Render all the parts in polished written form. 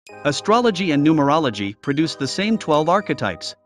Astrology and numerology produce the same 12 archetypes.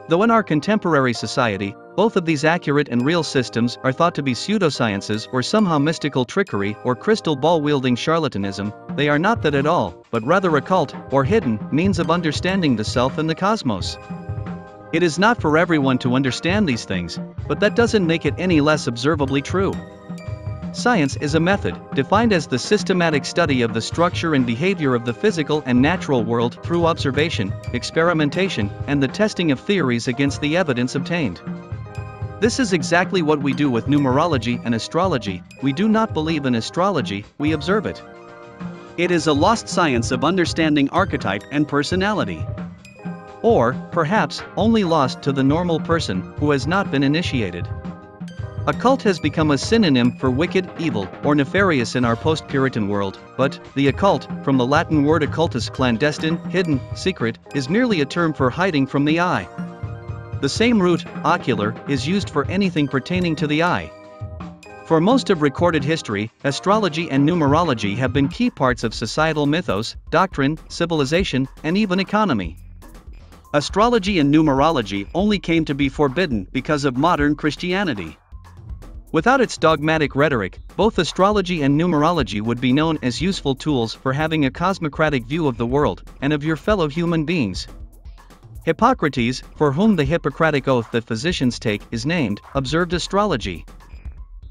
Though in our contemporary society, both of these accurate and real systems are thought to be pseudosciences or somehow mystical trickery or crystal ball-wielding charlatanism, they are not that at all, but rather occult, or hidden, means of understanding the self and the cosmos. It is not for everyone to understand these things, but that doesn't make it any less observably true. Science is a method, defined as the systematic study of the structure and behavior of the physical and natural world through observation, experimentation, and the testing of theories against the evidence obtained. This is exactly what we do with numerology and astrology. We do not believe in astrology, we observe it. It is a lost science of understanding archetype and personality. Or, perhaps, only lost to the normal person who has not been initiated. Occult has become a synonym for wicked, evil, or nefarious in our post-Puritan world, but the occult, from the Latin word occultus clandestine, hidden, secret, is merely a term for hiding from the eye. The same root, ocular, is used for anything pertaining to the eye. For most of recorded history, astrology and numerology have been key parts of societal mythos, doctrine, civilization, and even economy. Astrology and numerology only came to be forbidden because of modern Christianity. Without its dogmatic rhetoric, both astrology and numerology would be known as useful tools for having a cosmocratic view of the world and of your fellow human beings. Hippocrates, for whom the Hippocratic oath that physicians take is named, observed astrology.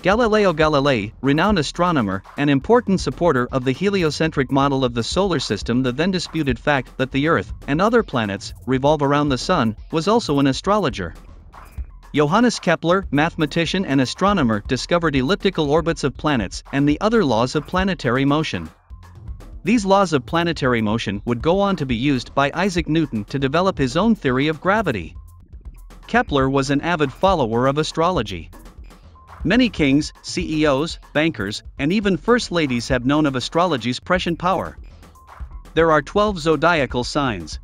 Galileo Galilei, renowned astronomer, an important supporter of the heliocentric model of the solar system, the then disputed fact that the Earth and other planets revolve around the Sun, was also an astrologer. Johannes Kepler, mathematician and astronomer, discovered elliptical orbits of planets and the other laws of planetary motion. These laws of planetary motion would go on to be used by Isaac Newton to develop his own theory of gravity. Kepler was an avid follower of astrology. Many kings, CEOs, bankers, and even first ladies have known of astrology's prescient power. There are 12 zodiacal signs: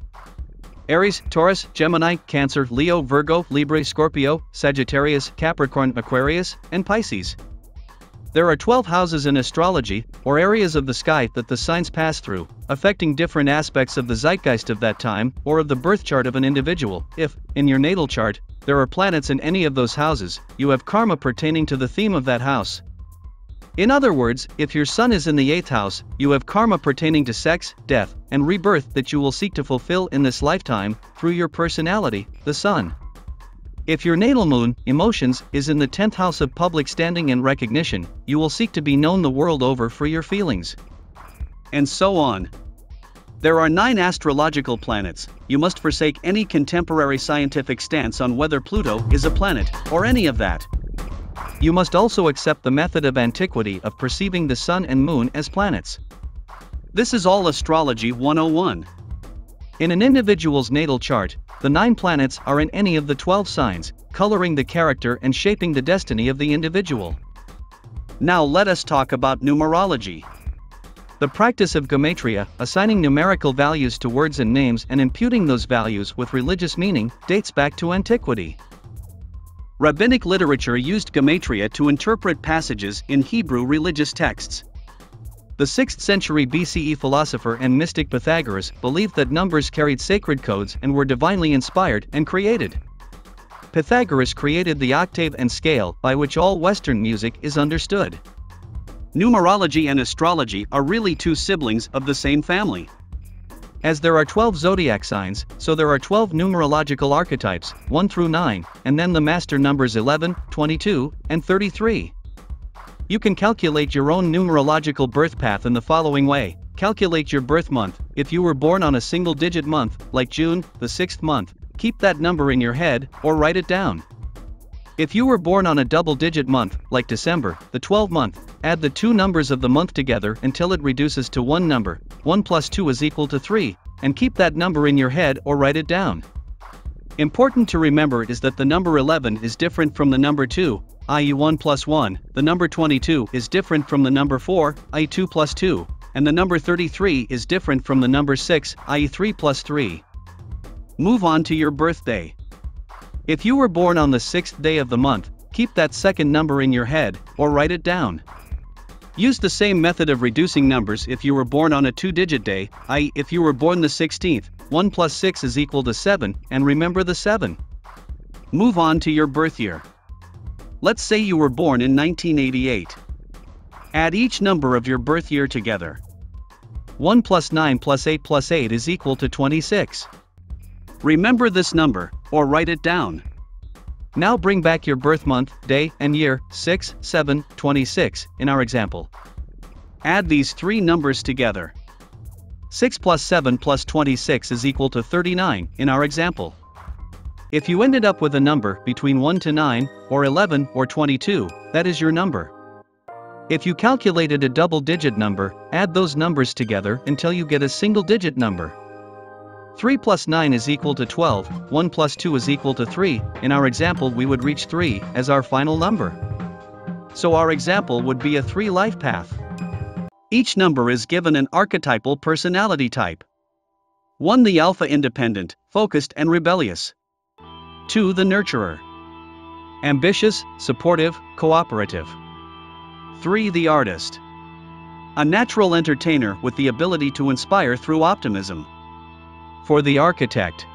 Aries, Taurus, Gemini, Cancer, Leo, Virgo, Libra, Scorpio, Sagittarius, Capricorn, Aquarius, and Pisces. There are 12 houses in astrology, or areas of the sky that the signs pass through, affecting different aspects of the zeitgeist of that time or of the birth chart of an individual. If, in your natal chart, there are planets in any of those houses, you have karma pertaining to the theme of that house. In other words, if your sun is in the 8th house, you have karma pertaining to sex, death, and rebirth that you will seek to fulfill in this lifetime, through your personality, the sun. If your natal moon, emotions, is in the 10th house of public standing and recognition, you will seek to be known the world over for your feelings. And so on. There are 9 astrological planets. You must forsake any contemporary scientific stance on whether Pluto is a planet, or any of that. You must also accept the method of antiquity of perceiving the sun and moon as planets. This is all Astrology 101. In an individual's natal chart, the 9 planets are in any of the 12 signs, coloring the character and shaping the destiny of the individual. Now let us talk about numerology. The practice of gematria, assigning numerical values to words and names and imputing those values with religious meaning, dates back to antiquity. Rabbinic literature used gematria to interpret passages in Hebrew religious texts. The 6th century BCE philosopher and mystic Pythagoras believed that numbers carried sacred codes and were divinely inspired and created. Pythagoras created the octave and scale by which all Western music is understood. Numerology and astrology are really 2 siblings of the same family. As there are 12 zodiac signs, so there are 12 numerological archetypes, 1 through 9, and then the master numbers 11, 22, and 33. You can calculate your own numerological birth path in the following way. Calculate your birth month. If you were born on a single-digit month, like June, the 6th month, keep that number in your head, or write it down. If you were born on a double-digit month, like December, the 12th month, add the 2 numbers of the month together until it reduces to one number. 1 plus 2 is equal to 3, and keep that number in your head or write it down. Important to remember is that the number 11 is different from the number 2, i.e. 1 plus 1, the number 22 is different from the number 4, i.e. 2 plus 2, and the number 33 is different from the number 6, i.e. 3 plus 3. Move on to your birthday. If you were born on the 6th day of the month, keep that second number in your head, or write it down. Use the same method of reducing numbers if you were born on a 2-digit day, i.e. if you were born the 16th, 1 plus 6 is equal to 7, and remember the 7. Move on to your birth year. Let's say you were born in 1988. Add each number of your birth year together. 1 plus 9 plus 8 plus 8 is equal to 26. Remember this number, or write it down. Now bring back your birth month, day, and year, 6, 7, 26, in our example. Add these three numbers together. 6 plus 7 plus 26 is equal to 39, in our example. If you ended up with a number between 1 to 9, or 11, or 22, that is your number. If you calculated a double-digit number, add those numbers together until you get a single-digit number. 3 plus 9 is equal to 12, 1 plus 2 is equal to 3, in our example we would reach 3 as our final number. So our example would be a 3 life path. Each number is given an archetypal personality type. 1. The alpha, independent, focused and rebellious. 2. The nurturer. Ambitious, supportive, cooperative. 3. The artist. A natural entertainer with the ability to inspire through optimism. 4. The architect.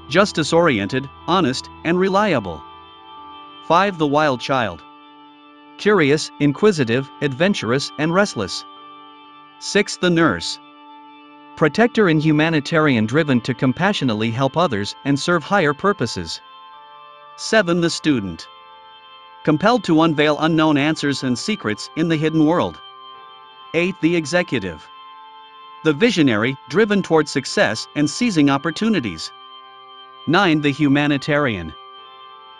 Justice-oriented, honest, and reliable. 5. The wild child. Curious, inquisitive, adventurous, and restless. 6. The nurse. Protector and humanitarian, driven to compassionately help others and serve higher purposes. 7. The student. Compelled to unveil unknown answers and secrets in the hidden world. 8. The executive. The visionary, driven toward success and seizing opportunities. 9. The humanitarian.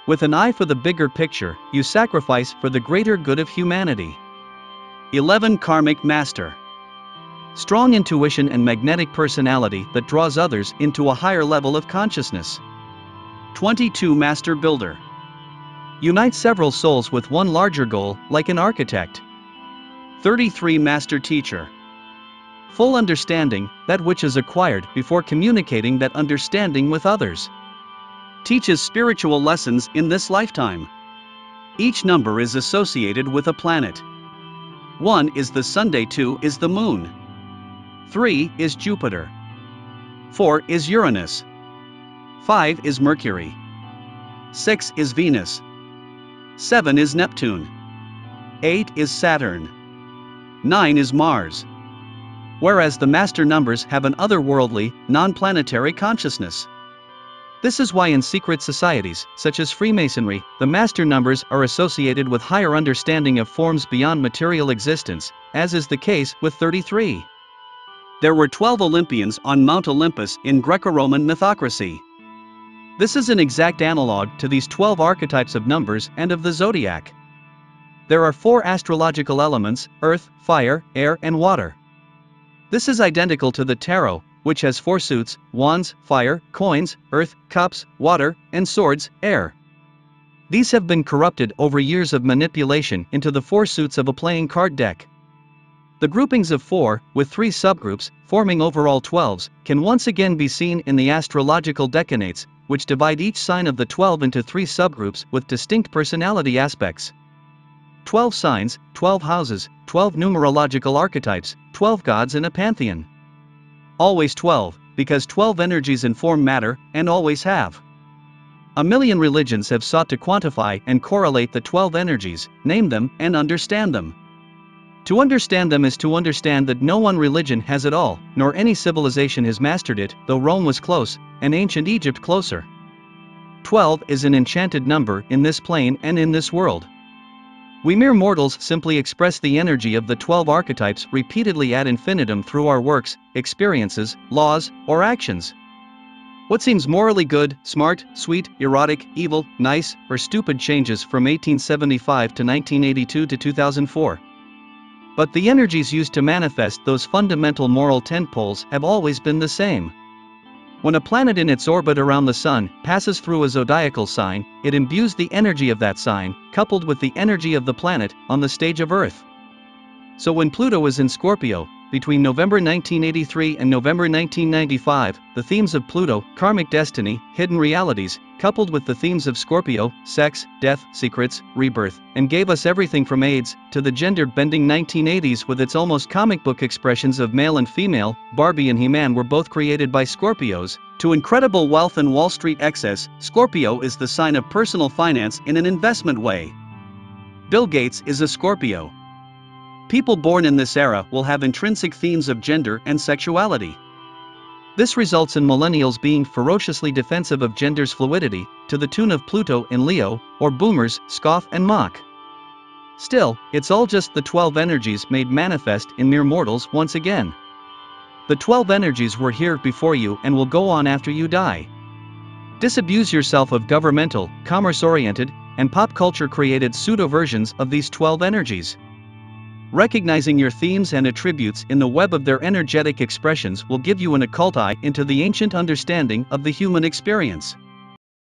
With an eye for the bigger picture, you sacrifice for the greater good of humanity. 11. Karmic master. Strong intuition and magnetic personality that draws others into a higher level of consciousness. 22. Master builder. Unite several souls with one larger goal, like an architect. 33. Master teacher. Full understanding, that which is acquired before communicating that understanding with others. Teaches spiritual lessons in this lifetime. Each number is associated with a planet. 1 is the sun, 2 is the moon. 3 is Jupiter. 4 is Uranus. 5 is Mercury. 6 is Venus. 7 is Neptune. 8 is Saturn. 9 is Mars. Whereas the master numbers have an otherworldly, non-planetary consciousness. This is why in secret societies, such as Freemasonry, the master numbers are associated with higher understanding of forms beyond material existence, as is the case with 33. There were 12 Olympians on Mount Olympus in Greco-Roman mythocracy. This is an exact analog to these 12 archetypes of numbers and of the zodiac. There are 4 astrological elements: earth, fire, air, and water. This is identical to the tarot, which has 4 suits: wands, fire, coins, earth, cups, water, and swords, air. These have been corrupted over years of manipulation into the 4 suits of a playing card deck. The groupings of 4, with 3 subgroups, forming overall 12s, can once again be seen in the astrological decanates, which divide each sign of the 12 into 3 subgroups with distinct personality aspects. 12 signs, 12 houses, 12 numerological archetypes, 12 gods in a pantheon. Always 12, because 12 energies inform matter, and always have. A million religions have sought to quantify and correlate the 12 energies, name them, and understand them. To understand them is to understand that no one religion has it all, nor any civilization has mastered it, though Rome was close, and ancient Egypt closer. 12 is an enchanted number in this plane and in this world. We mere mortals simply express the energy of the 12 archetypes repeatedly ad infinitum through our works, experiences, laws, or actions. What seems morally good, smart, sweet, erotic, evil, nice, or stupid changes from 1875 to 1982 to 2004. But the energies used to manifest those fundamental moral tentpoles have always been the same. When a planet in its orbit around the Sun passes through a zodiacal sign, it imbues the energy of that sign, coupled with the energy of the planet, on the stage of Earth. So when Pluto was in Scorpio, between November 1983 and November 1995, the themes of Pluto, karmic destiny, hidden realities, coupled with the themes of Scorpio, sex, death, secrets, rebirth, and gave us everything from AIDS to the gender-bending 1980s with its almost comic book expressions of male and female. Barbie and He-Man were both created by Scorpios, to incredible wealth and Wall Street excess. Scorpio is the sign of personal finance in an investment way. Bill Gates is a Scorpio. People born in this era will have intrinsic themes of gender and sexuality. This results in millennials being ferociously defensive of gender's fluidity, to the tune of Pluto in Leo, or boomers scoff and mock. Still, it's all just the 12 energies made manifest in mere mortals once again. The 12 energies were here before you and will go on after you die. Disabuse yourself of governmental, commerce-oriented, and pop culture-created pseudo-versions of these 12 energies. Recognizing your themes and attributes in the web of their energetic expressions will give you an occult eye into the ancient understanding of the human experience.